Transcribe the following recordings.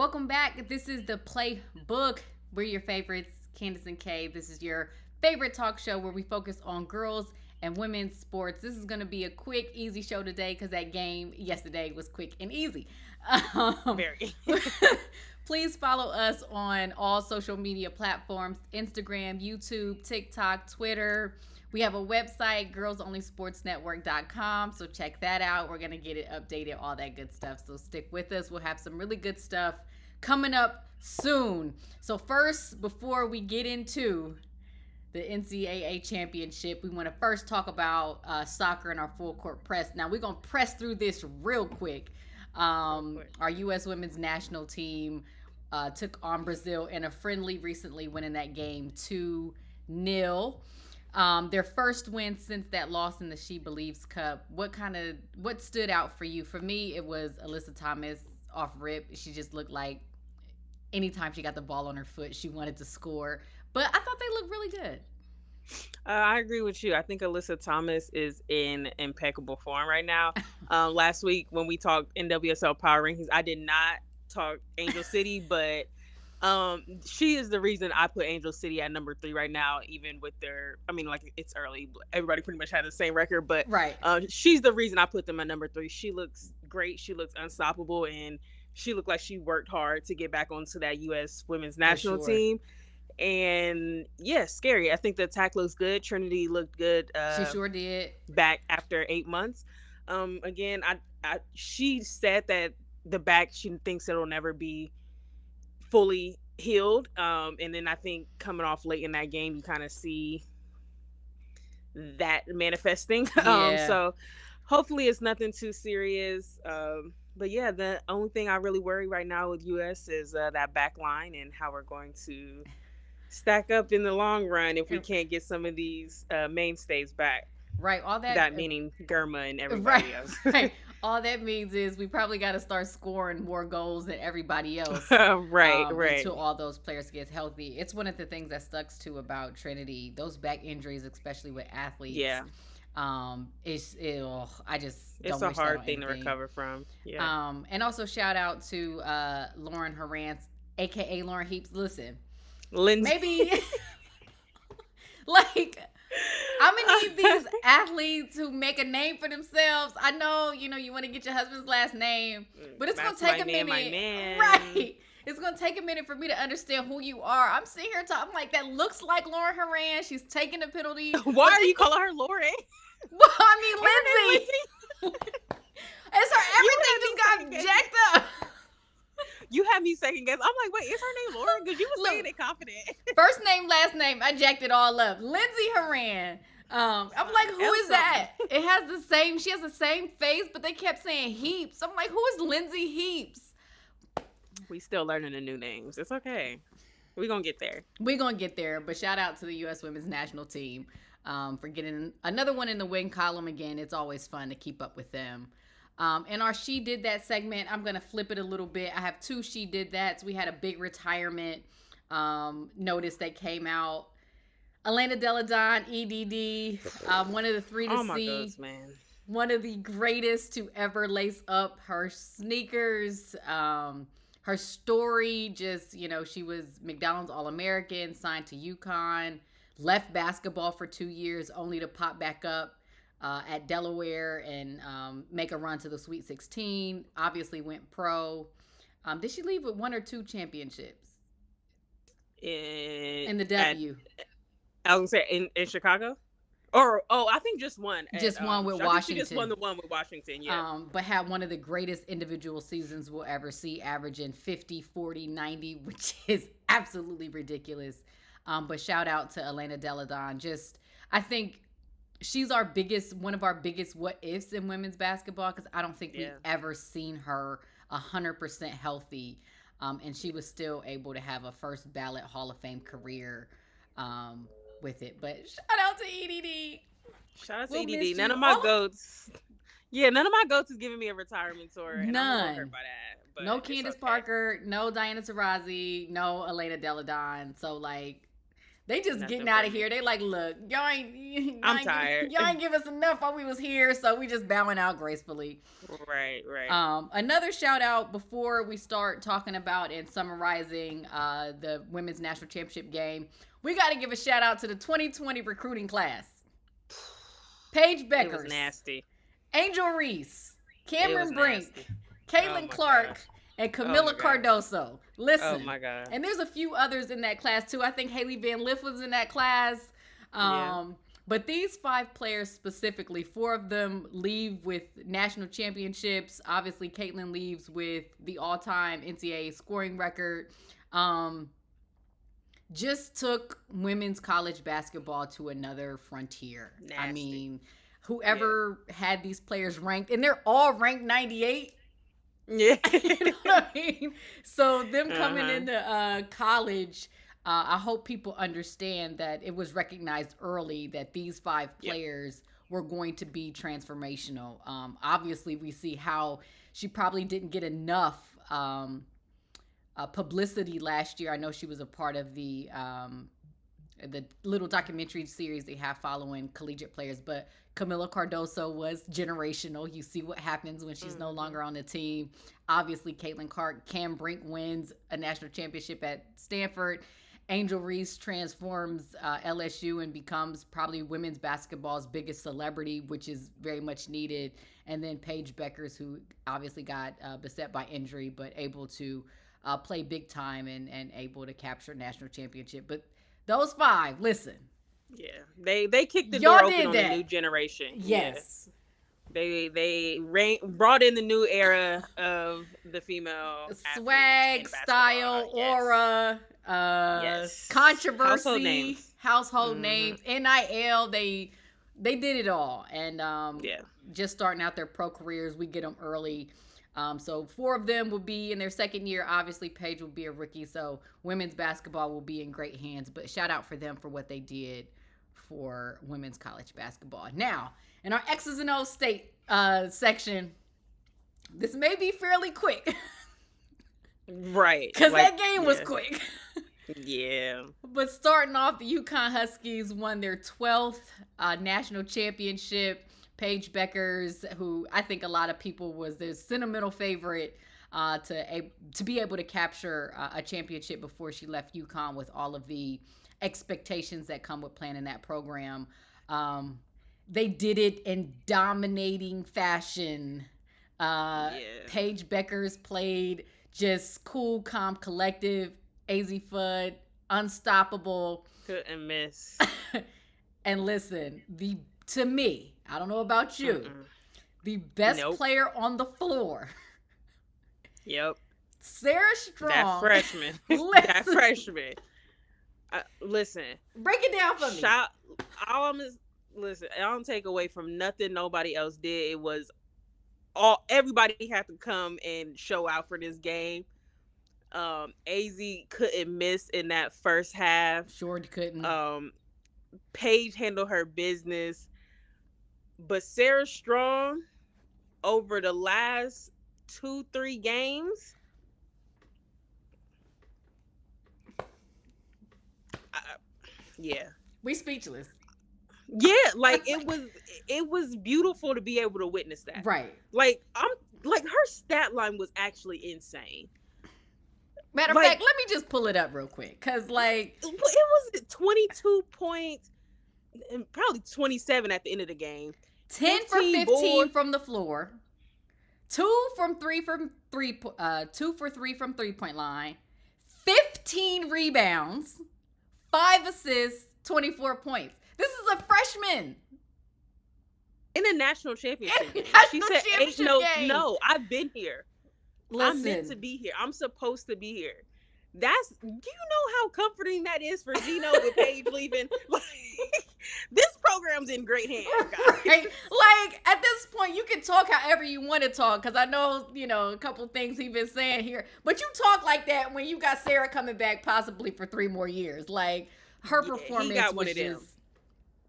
Welcome back. This is the Playbook. We're your favorites, Candace and Kay. This is your favorite talk show where we focus on girls and women's sports. This is going to be a quick, easy show today because that game yesterday was quick and easy. Very. Please follow us on all social media platforms: Instagram, YouTube, TikTok, Twitter. We have a website, girlsonlysportsnetwork.com, so check that out. We're going to get it updated, all that good stuff. So stick with us. We'll have some really good stuff coming up soon. So first, before we get into the NCAA championship, we want to first talk about soccer and our full court press. Now, we're going to press through this real quick. Our U.S. women's national team took on Brazil in a friendly recently, winning that game 2-0. Their first win since that loss in the She Believes Cup. What stood out for you? For me, it was Alyssa Thomas off rip. She just looked like anytime she got the ball on her foot, she wanted to score. But I thought they looked really good. I agree with you. I think Alyssa Thomas is in impeccable form right now. Last week when we talked NWSL Power Rankings, I did not talk Angel City, but she is the reason I put Angel City at number 3 right now, even with it's early. Everybody pretty much had the same record, but right. She's the reason I put them at number 3. She looks great. She looks unstoppable, and she looked like she worked hard to get back onto that U.S. women's national team. And yeah, scary. I think the attack looks good. Trinity looked good. She sure did. Back after 8 months. Again, she said that the back, she thinks it'll never be fully healed. And then I think coming off late in that game, you kind of see that manifesting. Yeah. So hopefully it's nothing too serious. But yeah, the only thing I really worry right now with US is that back line and how we're going to stack up in the long run if we can't get some of these mainstays back. Right. All that meaning Germa and everybody else. Right. All that means is we probably got to start scoring more goals than everybody else. Right. Until all those players get healthy. It's one of the things that stuck to about Trinity. Those back injuries, especially with athletes. Yeah. It's a hard thing to recover from. Yeah. And also shout out to Lauren Horan, aka Lauren Heaps. Listen, Lindsay. Maybe like I'm gonna need these athletes who make a name for themselves. I know, you want to get your husband's last name, but it's gonna take a minute. Right. It's gonna take a minute for me to understand who you are. I'm sitting here talking like that looks like Lauren Horan. She's taking a penalty. Why are you calling her Lauren? Well, I mean Lindsay. It's her everything just got jacked up. You had me second guess. I'm like, wait, is her name Lauren? Because you were saying it confident. First name, last name, I jacked it all up. Lindsay Horan. I'm like, who is that? It has she has the same face, but they kept saying Heaps. I'm like, who is Lindsay Heaps? We still learning the new names. It's okay. We're going to get there. We're going to get there. But shout out to the U.S. women's national team for getting another one in the win column again. It's always fun to keep up with them. In our She Did That segment, I'm going to flip it a little bit. I have 2 She Did That's. We had a big retirement notice that came out. Elena Delle Donne, EDD, one of the 3 to oh my see. goodness, man. One of the greatest to ever lace up her sneakers. Her story, just, she was McDonald's All-American, signed to UConn, left basketball for 2 years only to pop back up at Delaware and make a run to the Sweet 16. Obviously went pro. Did she leave with 1 or 2 championships? In the W. I was going to say in Chicago? I think just one. Just one with Washington. She just won the one with Washington, yeah. But had one of the greatest individual seasons we'll ever see, averaging 50, 40, 90, which is absolutely ridiculous. But shout out to Elena Delle Donne. I think she's one of our biggest what ifs in women's basketball, because I don't think we've ever seen her 100% healthy. And she was still able to have a first ballot Hall of Fame career with it. But shout out to EDD. Shout out to EDD. None of my goats. Yeah, none of my goats is giving me a retirement tour. And None. I'm hurt by that, but no Candace Parker, no Diana Taurasi, no Elena Delle Donne. So They just Nothing getting for out of me. here. They like, look, I'm tired. y'all ain't give us enough while we was here, so we just bowing out gracefully. Right. Another shout out before we start talking about and summarizing the women's national championship game. We got to give a shout out to the 2020 recruiting class. Paige Beckers. It was nasty. Angel Reese. Cameron Brink. Nasty. Caitlin Clark. Gosh. And Camilla Cardoso. Listen. Oh my God. And there's a few others in that class too. I think Haley Van Liff was in that class. But these 5 players specifically, 4 of them leave with national championships. Obviously, Caitlin leaves with the all-time NCAA scoring record. Just took women's college basketball to another frontier. Nasty. I mean, whoever had these players ranked, and they're all ranked 98. Yeah. You know what I mean? So them coming into college, I hope people understand that it was recognized early that these 5 players were going to be transformational. Obviously, we see how she probably didn't get enough publicity last year. I know she was a part of the little documentary series they have following collegiate players, but Camilla Cardoso was generational. You see what happens when she's no longer on the team. Obviously, Caitlin Clark, Cam Brink wins a national championship at Stanford. Angel Reese transforms LSU and becomes probably women's basketball's biggest celebrity, which is very much needed. And then Paige Beckers, who obviously got beset by injury, but able to play big time and able to capture a national championship. But those 5, listen. Yeah, they kicked the door open on that. the new generation. Yes. Yeah. They brought in the new era of the female swag, style, aura, controversy, household names, NIL. They did it all, and just starting out their pro careers, we get them early. So 4 of them will be in their second year. Obviously, Paige will be a rookie, so women's basketball will be in great hands. But shout out for them for what they did for women's college basketball. Now, in our X's and O's state section, this may be fairly quick. Right. Because that game was quick. Yeah. But starting off, the UConn Huskies won their 12th national championship. Paige Beckers, who I think a lot of people was their sentimental favorite to be able to capture a championship before she left UConn with all of the expectations that come with playing in that program. They did it in dominating fashion. Paige Beckers played just cool, calm, collective, AZ Fudd, unstoppable. Couldn't miss. And listen, to me, I don't know about you, the best player on the floor. Yep. Sarah Strong. That freshman. That freshman. Listen. Break it down for me. Listen, I don't take away from nothing nobody else did. It was everybody had to come and show out for this game. AZ couldn't miss in that first half. Sure couldn't. Paige handled her business. But Sarah Strong, over the last 2-3 games, we speechless. Yeah, like it was beautiful to be able to witness that. Right. Like her stat line was actually insane. Matter of fact, let me just pull it up real quick, cause it was 22 points, and probably 27 at the end of the game. 10 for 15 boards from the floor, 2 for 3 from 3-point line, 15 rebounds, 5 assists, 24 points. This is a freshman in a national championship game. She said, "No, I've been here. Listen. I'm meant to be here. I'm supposed to be here." Do you know how comforting that is for Gino with Paige leaving? This program's in great hands, guys. Right? Like, at this point, you can talk however you want to talk, because I know, a couple of things he's been saying here, but you talk like that when you got Sarah coming back possibly for 3 more years. Like, her performance was just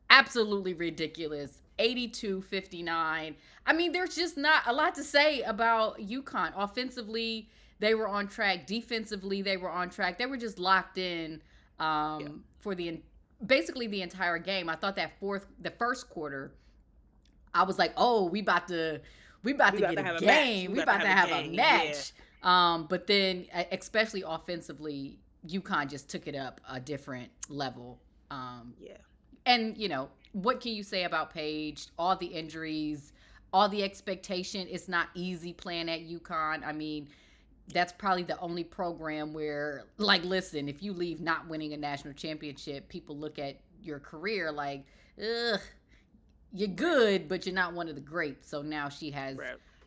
absolutely ridiculous. 82-59. I mean, there's just not a lot to say about UConn. Offensively, they were on track. Defensively, they were on track. They were just locked in. Yeah. for basically the entire game. I thought the first quarter, I was like, oh, we about to get a have a match. game. We about to have a Yeah. match. But then, especially offensively, UConn just took it up a different level. Yeah. And what can you say about Paige? All the injuries, all the expectation. It's not easy playing at UConn. I mean, that's probably the only program where, like, listen, if you leave not winning a national championship, people look at your career like, ugh, you're good, but you're not one of the greats. So now she has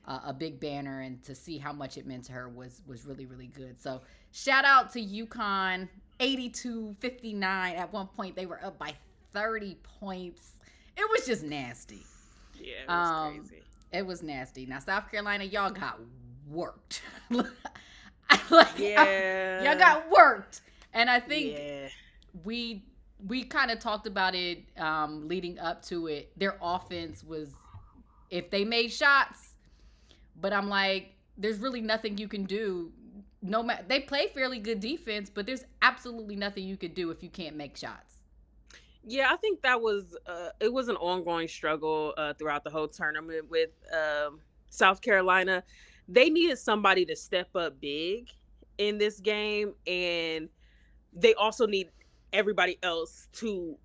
a big banner, and to see how much it meant to her was really, really good. So shout out to UConn, 82-59. At one point, they were up by 30 points. It was just nasty. Yeah, it was crazy. It was nasty. Now, South Carolina, y'all got worked. Y'all got worked. And I think we kind of talked about it leading up to it. Their offense was, if they made shots, but I'm like, there's really nothing you can do. No matter, they play fairly good defense, but there's absolutely nothing you could do if you can't make shots. Yeah, I think that was it was an ongoing struggle throughout the whole tournament with South Carolina. They needed somebody to step up big in this game, and they also need everybody else to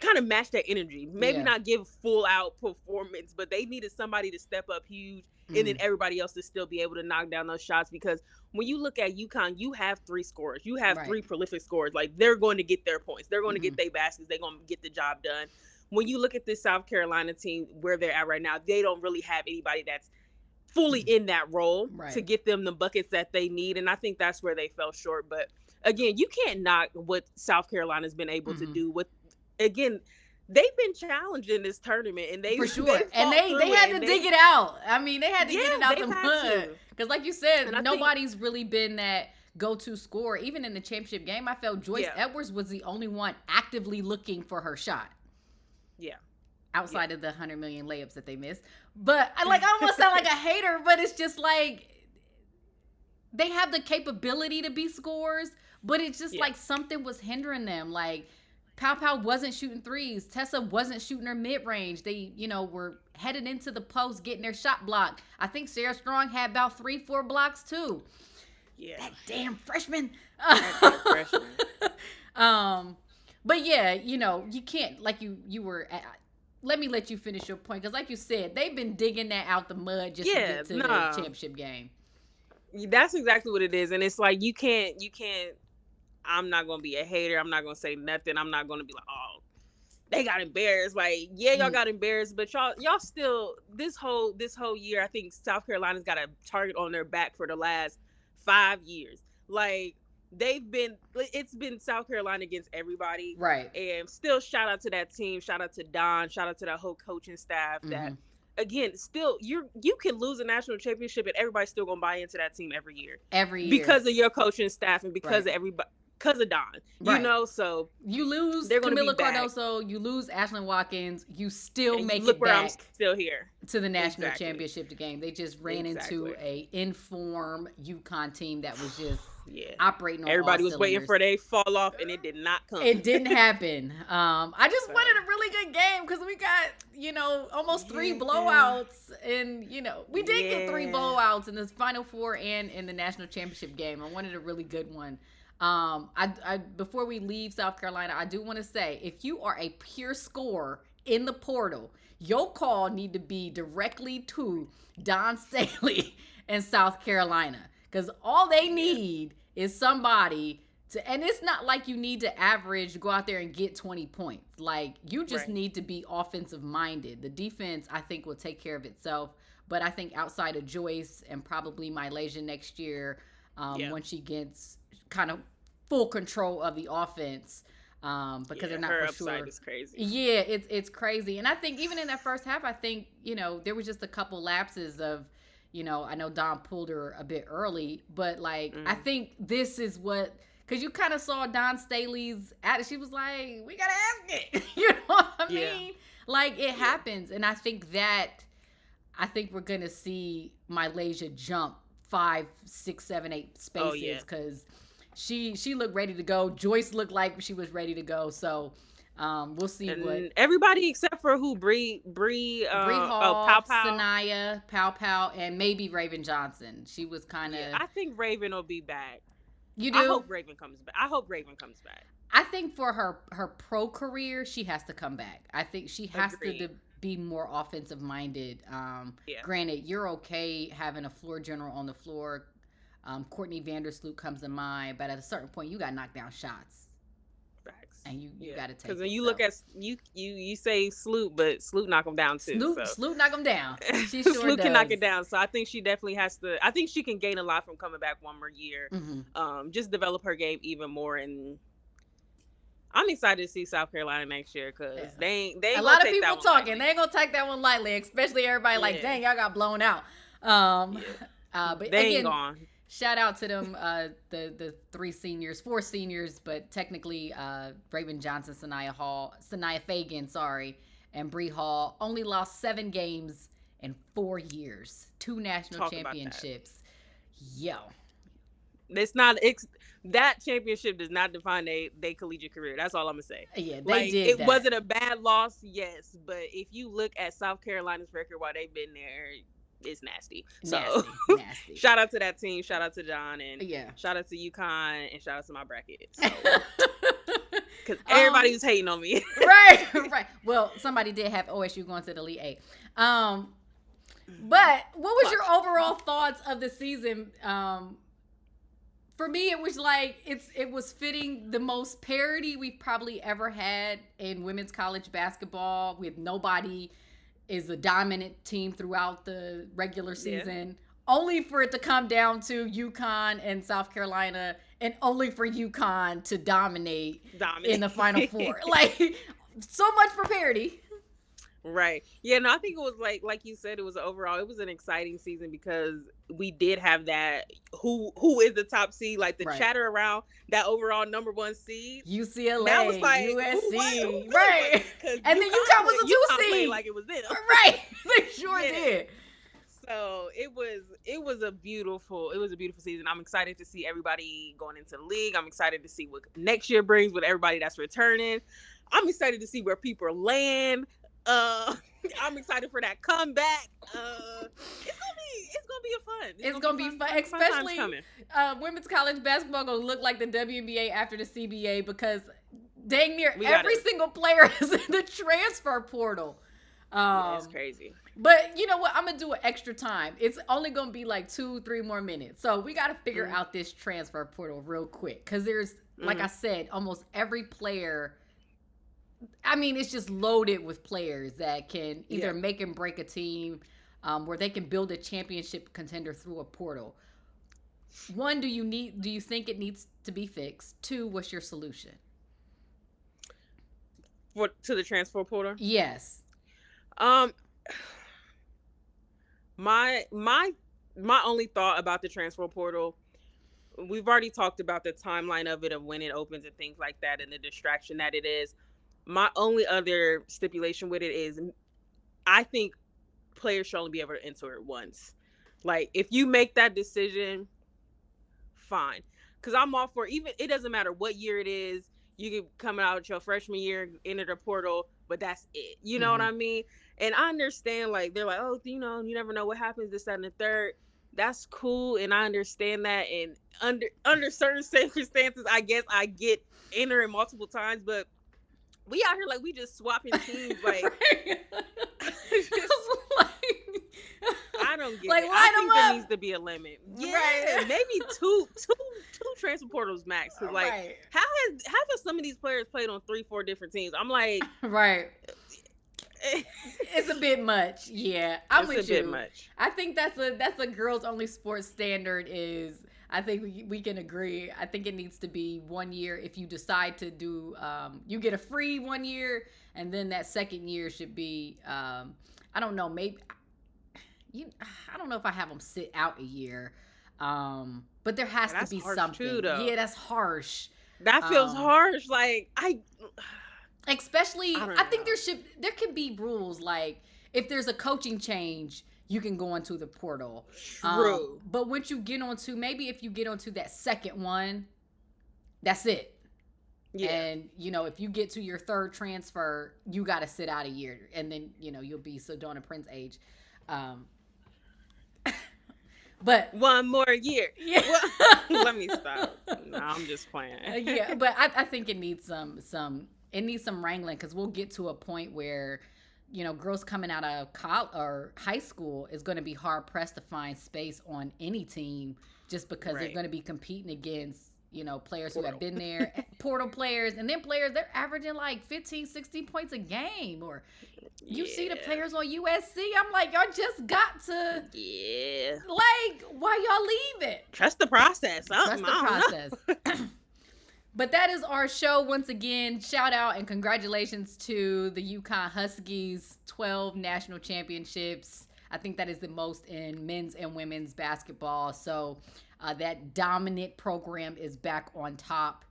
kind of match that energy. Maybe not give full out performance, but they needed somebody to step up huge, and then everybody else to still be able to knock down those shots. Because when you look at UConn, you have 3 scorers. You have 3 prolific scorers. Like, they're going to get their points. They're going to get their baskets. They're going to get the job done. When you look at this South Carolina team, where they're at right now, they don't really have anybody that's fully in that role to get them the buckets that they need. And I think that's where they fell short. But again, you can't knock what South Carolina's been able to do with, again, they've been challenged in this tournament, and for sure. And they had to dig it out. I I mean, they had to get it out the mud. Because like you said, nobody's really been that go-to scorer. Even in the championship game, I felt Joyce Edwards was the only one actively looking for her shot. Yeah. Outside of the 100 million layups that they missed. But I almost sound like a hater, but it's just like, they have the capability to be scorers, but it's just like something was hindering them. Like, Pow wasn't shooting threes. Tessa wasn't shooting her mid-range. They, were headed into the post, getting their shot blocked. I think Sarah Strong had about 3-4 blocks too. Yeah. That damn freshman. But yeah, you can't, like you were let me let you finish your point, because like you said, they've been digging that out the mud just to get to the championship game. That's exactly what it is. And it's like, you can't, I'm not going to be a hater. I'm not going to say nothing. I'm not going to be like, oh, they got embarrassed. Like, y'all got embarrassed, but y'all still, this whole year, I think South Carolina's got a target on their back for the last 5 years. Like, it's been South Carolina against everybody. Right. And still, shout out to that team. Shout out to Don. Shout out to that whole coaching staff that, again, still, you can lose a national championship and everybody's still going to buy into that team every year. Because of your coaching staff and because of everybody. Because of Don, so you lose Camila Cardoso, you lose Ashlyn Watkins, you still make it back. I'm still here to the national championship game. They just ran into a informed UConn team that was just operating on everybody all was waiting for they fall off, and it did not come. It didn't happen. I just wanted a really good game because we got almost 3 blowouts, and we did get 3 blowouts in this Final Four and in the national championship game. I wanted a really good one. I before we leave South Carolina, I do want to say, if you are a pure scorer in the portal, your call need to be directly to Don Staley and South Carolina, because all they need is somebody to, and it's not like you need to go out there and get 20 points. Like, you just need to be offensive minded. The defense, I think, will take care of itself. But I think outside of Joyce and probably Malaysia next year, once she gets kind of full control of the offense, because they're not her for sure. Upside is crazy. Yeah, it's crazy. And I think even in that first half, I think, there was just a couple lapses of, I know Don pulled her a bit early, but like, I think this is what, because you kind of saw Don Staley's attitude. She was like, we got to ask it. You know what I mean? Like, it happens. And I think we're going to see Malaysia jump 5, 6, 7, 8 spaces, because she looked ready to go. Joyce looked like she was ready to go. So we'll see And what everybody except for who Bree Pow Hall, Pow. Sanaya, Pow Pow, and maybe Raven Johnson. She was kind Yeah, of. I think Raven will be back. You I do? hope Raven comes back. I hope Raven comes back. I think for her pro career, she has to come back. I think she has to Agreed. be more offensive minded. Yeah. Granted, you're okay having a floor general on the floor. Courtney Vandersloot comes to mind, but at a certain point, you got to knock down shots, Facts. and you got to Because take when it. you So look at you say Sloot, but Sloot knock him down too. So Sloot knock him down. She sure Sloot does. can knock it down. So I think she definitely has to. I think she can gain a lot from coming back one more year. Just develop her game even more, and I'm excited to see South Carolina next year because they ain't a gonna lot of take people that one talking. lightly. They ain't gonna take that one lightly, especially everybody like, dang, y'all got blown out. But They ain't again, gone. shout out to them, the four seniors, but technically Raven Johnson, Sanaya Fagan, and Bree Hall only lost 7 games in 4 years, 2 national championships. Yo, it's not that championship does not define they collegiate career. That's all I'm gonna say. Yeah, they did. It wasn't a bad loss, yes, but if you look at South Carolina's record while they've been there, it's nasty. So nasty. Shout out to that team. Shout out to John, and yeah, shout out to UConn, and shout out to my bracket. So, because everybody was hating on me. right. Well, somebody did have OSU going to the Elite Eight. But what was your overall thoughts of the season? For me, it was like it was fitting the most parity we've probably ever had in women's college basketball, with nobody is a dominant team throughout the regular season, only for it to come down to UConn and South Carolina, and only for UConn to dominate. In the Final Four. Like, so much for parity. Right. Yeah, no, I think it was like you said, it was an exciting season because we did have that who is the top seed, like the chatter around that overall number 1 seed. UCLA, now it's like USC, right? And then UConn was a 2 seed, like it was them, right? They sure did. So it was a beautiful season. I'm excited to see everybody going into the league. I'm excited to see what next year brings with everybody that's returning. I'm excited to see where people land. I'm excited for that comeback. It's gonna be fun, especially women's college basketball gonna look like the WNBA after the CBA, because dang near every single player is in the transfer portal. It's crazy. But you know what? I'm gonna do an extra time. It's only gonna be like 2-3 more minutes, so we got to figure out this transfer portal real quick, because there's, like I said, almost every player. I mean, it's just loaded with players that can either make and break a team, where they can build a championship contender through a portal. 1, do you think it needs to be fixed? 2, what's your solution? To the transfer portal? Yes. My only thought about the transfer portal, we've already talked about the timeline of it, of when it opens and things like that, and the distraction that it is. My only other stipulation with it is, I think players should only be able to enter it once. Like, if you make that decision, fine. Because I'm all for, even, it doesn't matter what year it is. You can come out your freshman year, enter the portal, but that's it. You know what I mean? And I understand, like, they're like, oh, you know, you never know what happens, this, that, and the third. That's cool, and I understand that. And under certain circumstances, I guess I get entering multiple times, but we out here like we just swapping teams, like. I don't get it. I think there needs to be a limit. Yeah, maybe two transfer portals max. Cause like, how have some of these players played on 3-4 different teams? I'm like, it's a bit much. Yeah, I'm with you. It's a bit much. I think that's a girls only sports standard. Is, I think we can agree. I think it needs to be 1 year. If you decide to do, you get a free 1 year, and then that second year should be, I don't know, maybe. I don't know if I have them sit out a year, but there has to be something. Too, yeah, that's harsh. That feels harsh. Like, especially, I think there could be rules, like if there's a coaching change, you can go into the portal. True. But once you get onto, maybe if you get onto that second one, That's it. Yeah. And, if you get to your third transfer, you got to sit out a year. And then, you'll be Sedona Prince age. Um, but One more year. yeah. Well, let me stop. No, I'm just playing. Yeah, but I think it needs some wrangling, because we'll get to a point where girls coming out of college or high school is going to be hard pressed to find space on any team, just because they're Right. going to be competing against players who Portal. have been there, portal players, and then players they're averaging like 15, 16 points a game. Or you see the Yeah. players on USC, I'm like, y'all just got to, Yeah. like, why y'all leave it? Trust the process. Trust the process. But that is our show. Once again, shout out and congratulations to the UConn Huskies, 12 national championships. I think that is the most in men's and women's basketball. So that dominant program is back on top.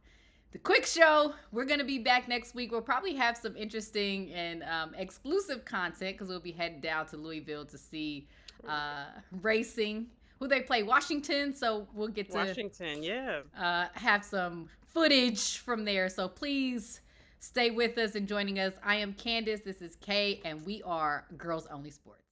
The quick show, we're going to be back next week. We'll probably have some interesting and exclusive content, because we'll be heading down to Louisville to see racing, who they play, Washington. So we'll get to Washington, yeah. have some footage from there. So please stay with us and joining us. I am Candace. This is Kay, and we are Girls Only Sports.